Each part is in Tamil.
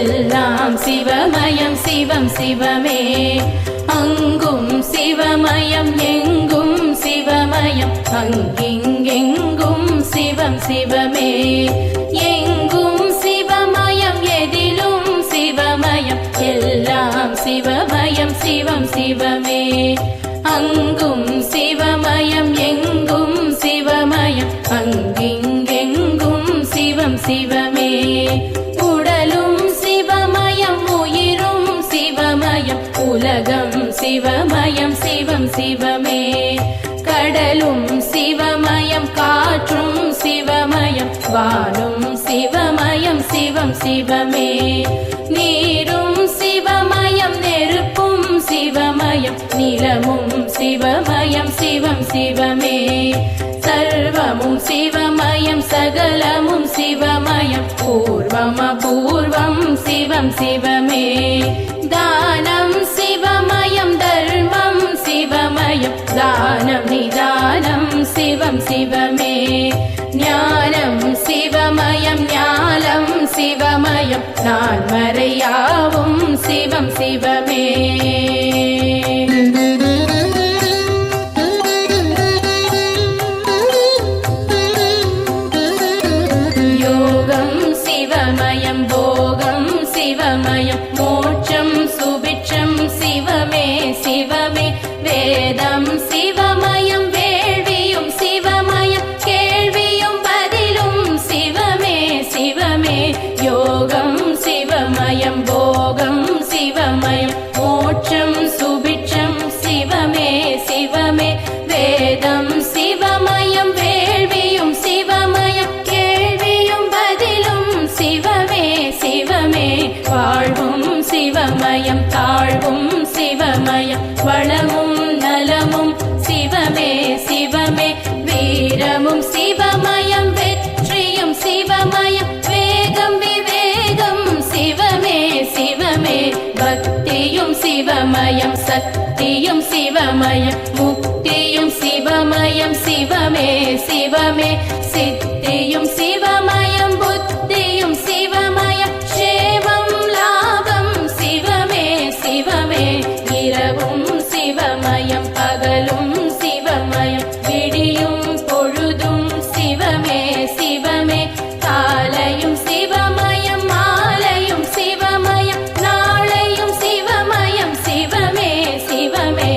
எல்லாம் சிவமயம் சிவம் சிவமே. அங்கும் சிவமயம் எங்கும் சிவமயம் அங்கிங்கெங்கும் சிவம் சிவமே. எங்கும் சிவமயம் எதிலும் சிவமயம் எல்லாம் சிவமயம் சிவம் சிவமே. அங்கும் சிவமயம் எங்கும் சிவமயம் அங்கிங்கெங்கும் சிவம் சிவமே. உடலும் சிவமயம் உயிரும் சிவமயம் உலகம் சிவமயம் சிவம் சிவமே. கடலும் சிவமயம் காற்றும் சிவமயம் வானும் சிவமயம் சிவம் சிவமே. நீரும் சிவமயம் நெருப்பும் சிவமயம் நிலமும் சிவமயம் சிவம் சிவமே. சர்வமும் சிவமயம் சகலமும் சிவமயம் பூர்வம் அபூர்வம் சிவம் சிவமே. தானம் சிவமயம் தர்மம் சிவமயம் தானம் நிதானம் சிவம் சிவமே. ஞானம் சிவமயம் ஞானம் சிவமயம் நான்மறையாவும் சிவம் சிவமே. யோகம் சிவமயம் போகம் சிவமயம் மோட்சம் சுபிட்சம் சிவமே சிவமே. வேதம் சிவமயம் வேள்வியும் சிவமயம் கேள்வியும் பதிலும் சிவமே சிவமே. யோகம் சிவமயம் போகம் சிவமயம் மோட்சம் சுபிட்சம் சிவமே சிவமே. வேதம் சிவமயம் வேள்வியும் சிவமயம் கேள்வியும் பதிலும் சிவமே சிவமே. வாழ்வும் சிவமயம் தாழ்வும் சிவமயம் வளமும் நலமும் சிவமே சிவமே. வீரமும் சிவமயம் வெற்றியும் சிவமயம் வேகம் விவேகம் சிவமே சிவமே. பக்தியும் சிவமயம் சக்தியும் சிவமயம் முக்தியும் சிவமயம் சிவமே சிவமே. சித்தியும் சிவமயம் புத்தியும் சிவமயம் சேவம் லாபம் சிவமே சிவமே. இரவும் சிவமயம் பகலும் சிவமயம் விடியும் பொழுதும் சிவமே சிவமே. காலையும் சிவமயம் மாலையும் சிவமயம் நாளையும் சிவமயம் சிவமே சிவமே.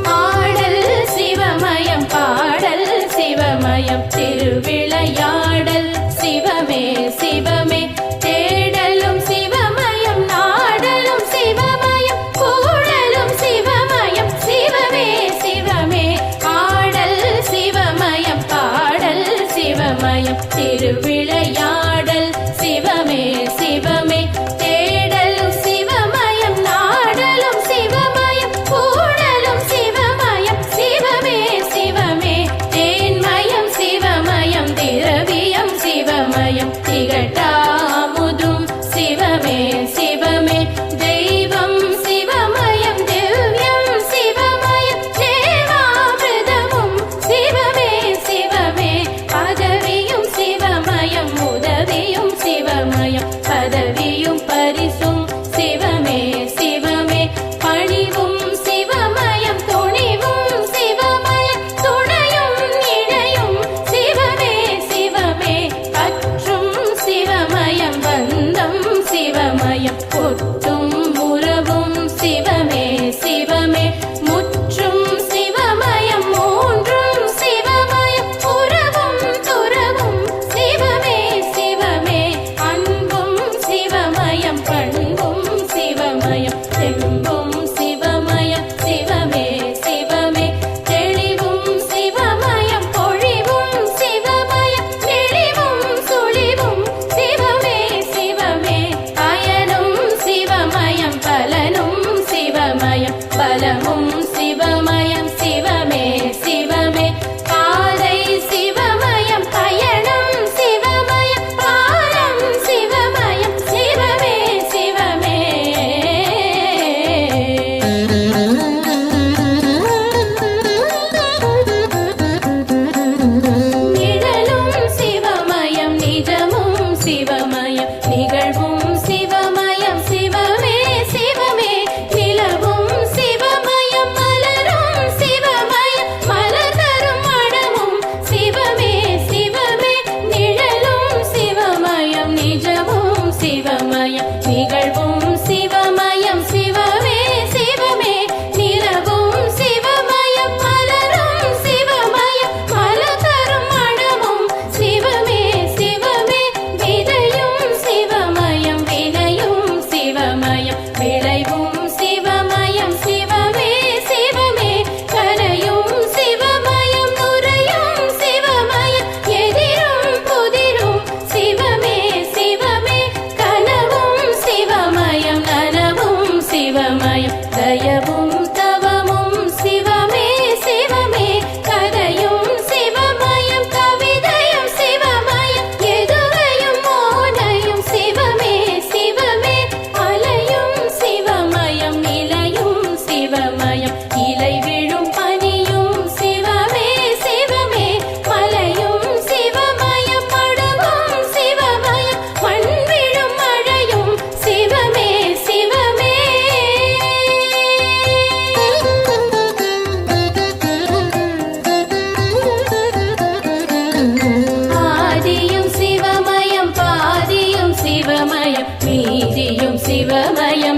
ஆடல் சிவமயம் பாடல் சிவமயம் திருவிளையாடல் சிவமே சிவமே. தேடலும் சிவமயம் நாடலும் சிவமயம் கூடலும் சிவமயம் சிவமே சிவமே. ஆடல் சிவமயம் பாடல் சிவமயம் திருவிளையாடல் சிவமே சிவமே. தேடலும் சிவமயம் நாடலும் சிவமயம் கூடலும் சிவமயம் சிவமே சிவமே. தேன்மயம் சிவமயம் திரவியம் சிவமயம் திகட்டாமுதும் சிவமே சிவமே. தெய்வம் சிவமயம் திவ்யம் சிவமயம் தேவாமிர்தமும் சிவமே சிவமே. பதவியும் சிவமயம்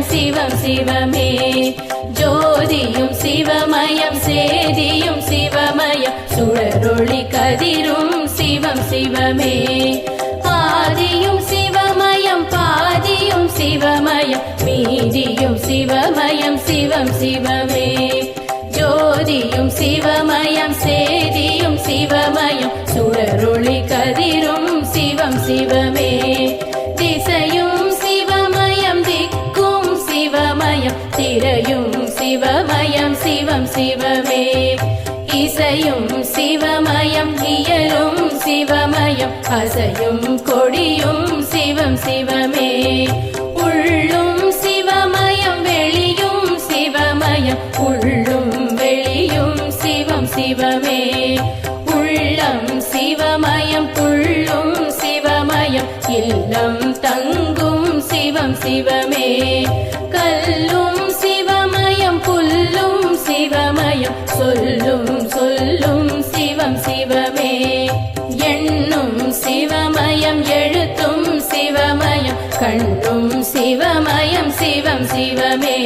சிவம் சிவமே ஜோதியும் சிவமயம் சேதியும் சிவமயம் சுடரொளி கதிரும் சிவம் சிவமே ஆதியும் சிவமயம் பாதியும் சிவமயம் மீதியும் சிவமயம் சிவம் சிவமே ஜோதியும் சிவமயம் சேதியும் சிவமயம் சுடரொளி கதிரும் சிவம் சிவமே திசையும் சிவமயம் திக்கும் சிவமயம் திரையும் சிவமயம் சிவம் சிவமே இசையும் சிவமயம் இயலும் சிவமயம் அசையும் கொடியும் சிவம் சிவமே உள்ளும் சிவமயம் வெளியும் சிவமயம் உள்ளும் வெளியும் சிவம் சிவமே உள்ளம் சிவமயம் புள்ளும் சிவமயம் இல்லம் தங்கும் சிவம் சிவமே கல்லும் சிவமயம் புல்லும் சிவமயம் சொல்லும் சொல்லும் சிவம் சிவமே எண்ணும் சிவமயம் எழுத்தும் சிவமயம் கண்ணும் சிவமயம் சிவம் சிவமே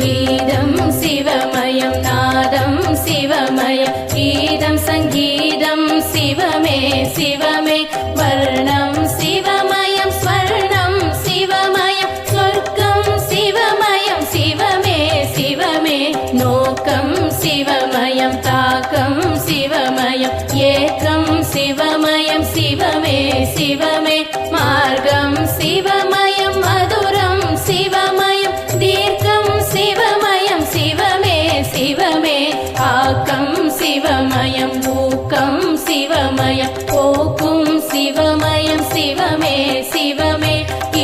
கீதம் சிவமயம் நாதம் சிவமயம் கீதம் சங்கீதம் சிவமே சிவமே வர்ணம் சிவமயம் ஸ்வர்ணம் சிவமயம் சொர்க்கம் சிவமயம் சிவமே சிவமே நோக்கம் சிவமயம் தாக்கம் சிவமயம் ஏக்கம் சிவமயம் சிவமே சிவமே மார்க்கம் சிவமயம் மதுரம் சிவமயம் தீர்க்கம் சிவமயம் சிவமே சிவமே ஆக்கம் சிவமயம் ஊக்கம் சிவமயம் போக்கும் சிவமயம் சிவமே சிவமே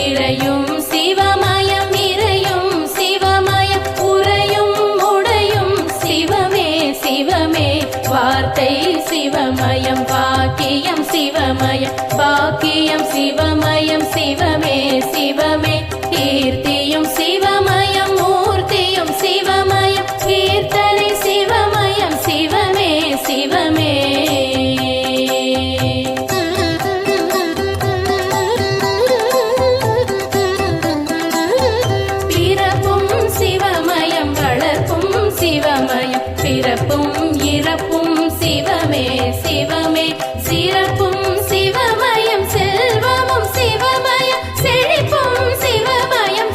இறையும் சிவமயம் இறையும் சிவமயம் உறையும் உடையும் சிவமே சிவமே வார்த்தை சிவமயம் பாக்கியம் சிவமயம் பாக்கியம் சிவமயம் சிவமே சிவமே கீர்த்தியும் சிவமயம் மூர்த்தியும் சிவமயம் கீர்த்தனை சிவமயம் சிவமே சிவமே பிறப்பும் சிவமயம் வளர்ப்பும் சிவமயம் பிறப்பும் இறப்பும் சிவமே சிவமே சிறப்பும் சிவமயம் செல்வமும் சிவமயம் செழிப்பும் சிவமயம்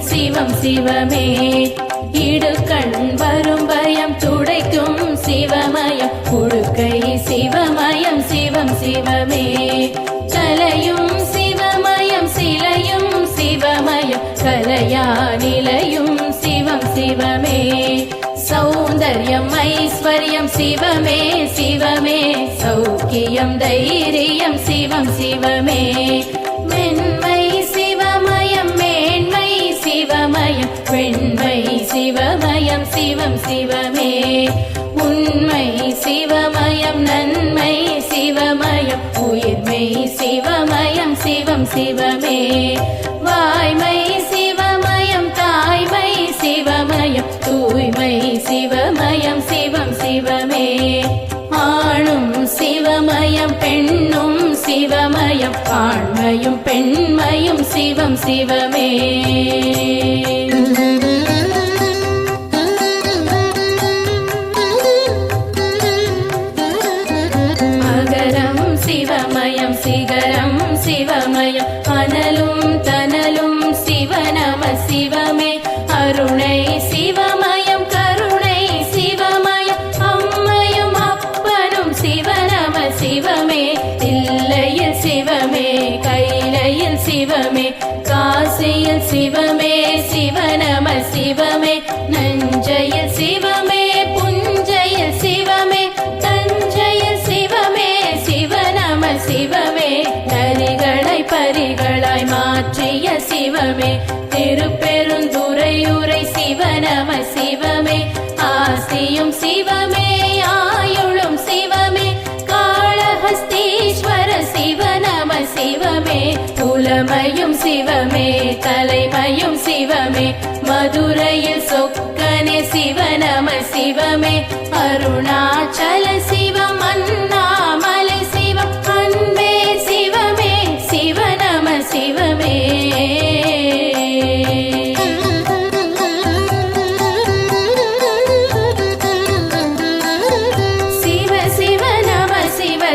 சிவம் சிவமே இடுக்கண் வரும் பயம் துடைக்கும் சிவமயம் உடுக்கை சிவமயம் சிவம் சிவமே கலையும் சிவமயம் சிலையும் சிவமயம் கலையா நிலையும் சிவம் சிவமே சௌந்தர்யம் ஐஸ்வர்யம் சிவமே சிவமே சௌக்கியம் தைரியம் சிவம் சிவமே மென்மை சிவமயம் மேன்மை சிவமயம் வெண்மை சிவமயம் சிவம் சிவமே உண்மை சிவமயம் நன்மை சிவமயம் உயிர்மை சிவமயம் சிவம் சிவமே வாய்மை சிவமயம் தாய்மை சிவமயம் தூய்மை சிவமயம் சிவம் சிவமே ஆணும் சிவமயம் பெண்ணும் சிவமயம் ஆண்மையும் பெண்மையும் சிவம் சிவமே அகரம் சிவமயம் சிகரம் சிவமயம் அனலும் தனலும் சிவநம சிவமே அருணை சிவமயம் கருணை சிவமயம் அம்மையும் அப்பனும் சிவநம சிவமே தில்லையில் சிவமே கைலையில் சிவமே காசியில் சிவமே சிவநம சிவமே நஞ்சையில் சிவமே புஞ்சையில் சிவமே தஞ்சையில் சிவமே சிவநம சிவமே நரிகளை பரிகளாய் மாற்றிய சிவமே திருப்பெருந்துறையுரை சிவநம சிவமே ஆசியும் சிவமே ஆயுளும் சிவமே காளஹஸ்தீஸ்வர சிவநம சிவமே புலமையும் சிவமே தலைமையும் சிவமே மதுரையில் சொக்கனே சிவநம சிவமே அருணாச்சல சிவம் அண்ணாமலை சிவம் அன்பே சிவமே சிவநம சிவமே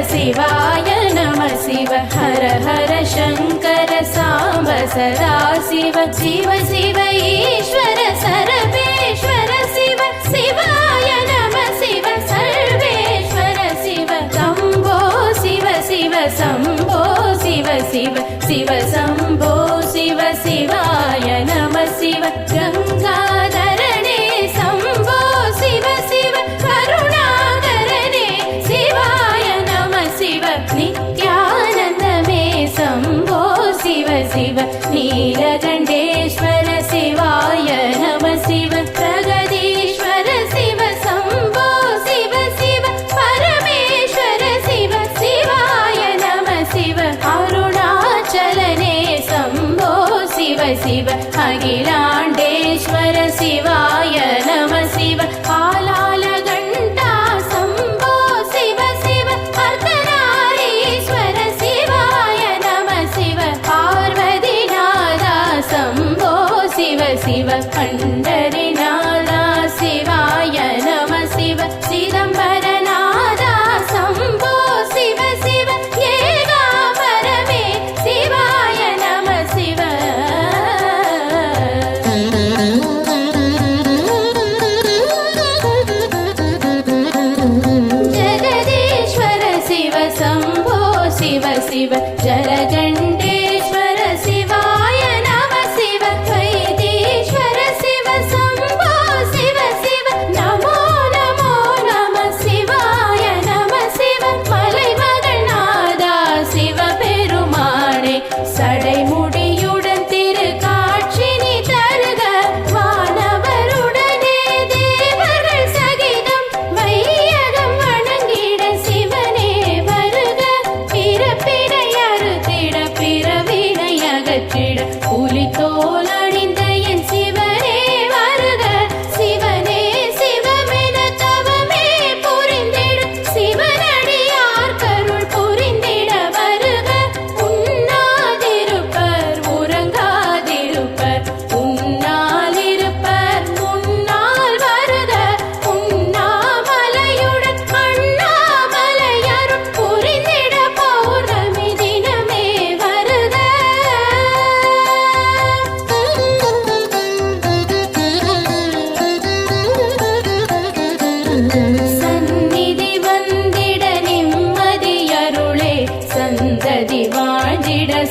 சிவாய நம சிவ ஹர ஹர சங்கர சாம்ப சதா சிவ சிவ சிவ ஈஸ்வர சரபேஸ்வர சிவ சிவாய நம சிவ சர்வேஸ்வர சிவ சம்போ சிவ சிவ சம்போ சிவ சிவ சிவ சம்போ சிவ சிவாய நம சிவ கங்காதரணே சம்போ சிவ சிவ கருணாகரனே சிவாய நம சிவ நித்யானந்தமே சம்போ சிவ சிவ நீலகண்டேஸ்வர சிவாய நம சிவ பிரகதீஸ்வர சிவ சம்போ சிவ சிவ பரமேஸ்வர சிவ சிவாய நம சிவ அருணாச்சலனே சம்போ சிவ சிவ அகிலாண்டேஸ்வர சிவாய நம சிவ ஆலாலகண்டா சம்போ சிவ சிவ அர்த்தநாரீஸ்வர சிவாய நம சிவ பார்வதிநாதா சம்போ சிவ சிவ பண்டரிநாதா சிவாய நம சிவ சிதம்பரநாதா சம்போ சிவ சிவ ஏகாம்பரமே சிவாய நம சிவ ஜகதீஸ்வர சிவ சம்போ சிவ சிவ ஜலகண்டேஸ்வர சிவாய நம சிவ வைத்தீஸ்வர சிவ சம்போ சிவ சிவ நமோ நமோ நம சிவாய நம சிவ மலைமகள்நாதா சிவ பெருமானே சடைமுடியுடன் திரு காட்சி நீ தருக வானவருடனே தேவர்கள் சகிதம் வையகம் வணங்கிட சிவனே வருக பிறப்பினை அறுத்திட பிறவினை அகற்றிட புலித்தோல் அணிந்த என் சிவனே வருக சிவனே சிவமென தவமே புரிந்திடும் சிவனடியார் கருள் புரிந்திட வருக உண்ணாதிருப்பர் உறங்காதிருப்பர் உன்னால் இருப்பர் முன்னால் வருக உண்ணாமலையுடன் அண்ணாமலையருள் புரிந்திட பௌர்ணமி தினமே வருக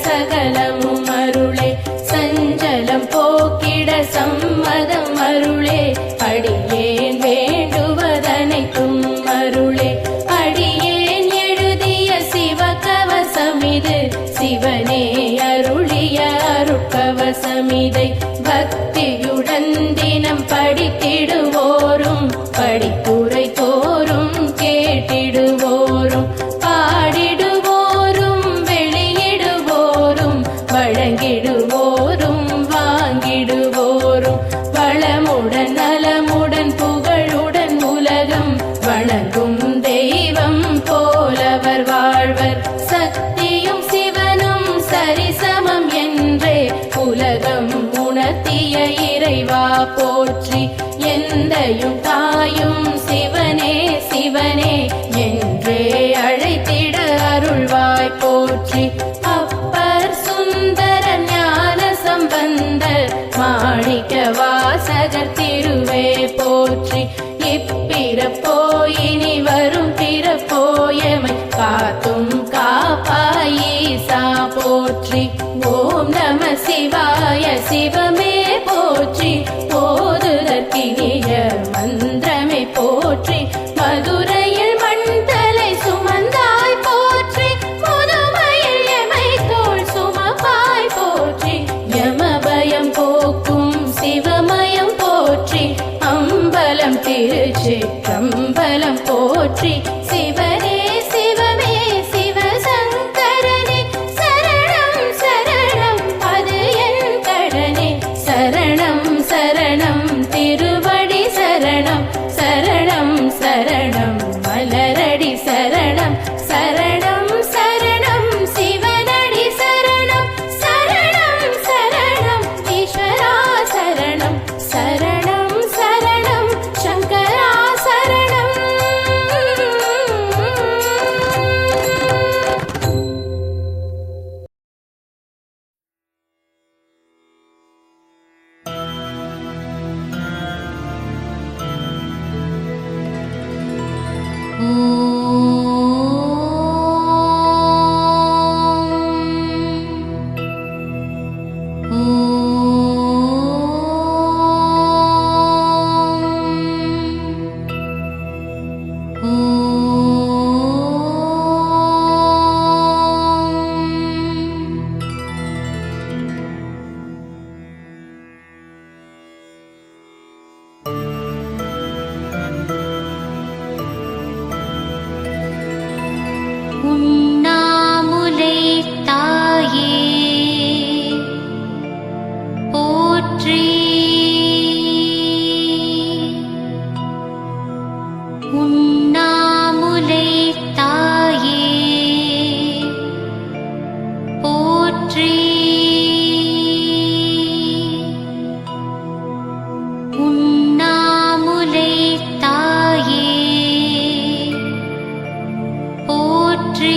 சகலமும் அருளே சஞ்சலம் போக்கிட சம்மதம் அருளே அடியேன் வேண்டுவதனைத்தும் அருளே அடியேன் எழுதிய சிவகவசமிது சிவனே அருளிய அருட்கவசமிதை பக்தியுடன் தினம் படித்திடுவோரும் படிப்புரை தோறும் கேட்டிடுவோரும் பாடிடுவோரும் வெளியிடுவோரும் வழங்கிடுவோரும் வாங்கிடுவோரும் வளமுடன் நலமுடன் புகழுடன் உலகம் வணங்கும் தெய்வம் போலவர் வாழ்வர் சக்தியும் சிவனும் சரிசமம் என்றே உலகம் உணர்த்திய இறைவா போற்றி எந்தையும் தாயும் சிவனே சிவனே என்றே அழைத்திட அருள்வாய் போற்றி அப்பர் சுந்தர ஞான சம்பந்தர் மாணிக்க வாசகர் திருவே போற்றி இப்பிறப்போ இனி வரும் பிறப்போயமை காத்தும் காப்பாயீசா போற்றி ஓம் நம சிவாய சிவமே போற்றி போதுதற்கினிய மந்திரமே போற்றி மதுரையில் மண்தலை சுமந்தாய் போற்றி முதுமையில் எமை தோள் சுமப்பாய் போற்றி யமபயம் போக்கும் சிவமயம் போற்றி அம்பலம் திருச்சிற்றம்பலம் போற்றி சிவனே சிவமே சிவசங்கரனே சரணம் சரணம் அது என் கடனே சரணம் சரணம் திருவடி சரணம் சரணம் சரணம் மலரடி சரணம் சரணம் சரணம் சிவனடி சரணம் சரணம் சரணம் ஈஸ்வரா சரணம் சரணம் சரணம் சங்கரா சரணம். உண்ணாமுலை தாயே போற்றி உண்ணாமுலை தாயே போற்றி உண்ணாமுலை தாயே போற்றி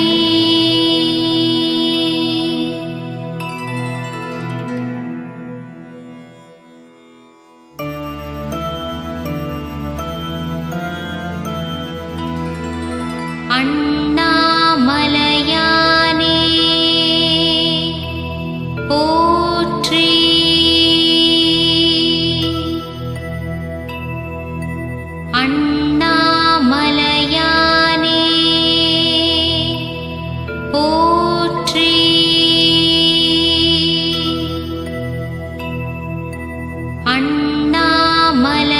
அண்ணாமலையானே போற்றி அண்ணாமலையானே போற்றி அண்ணாமலை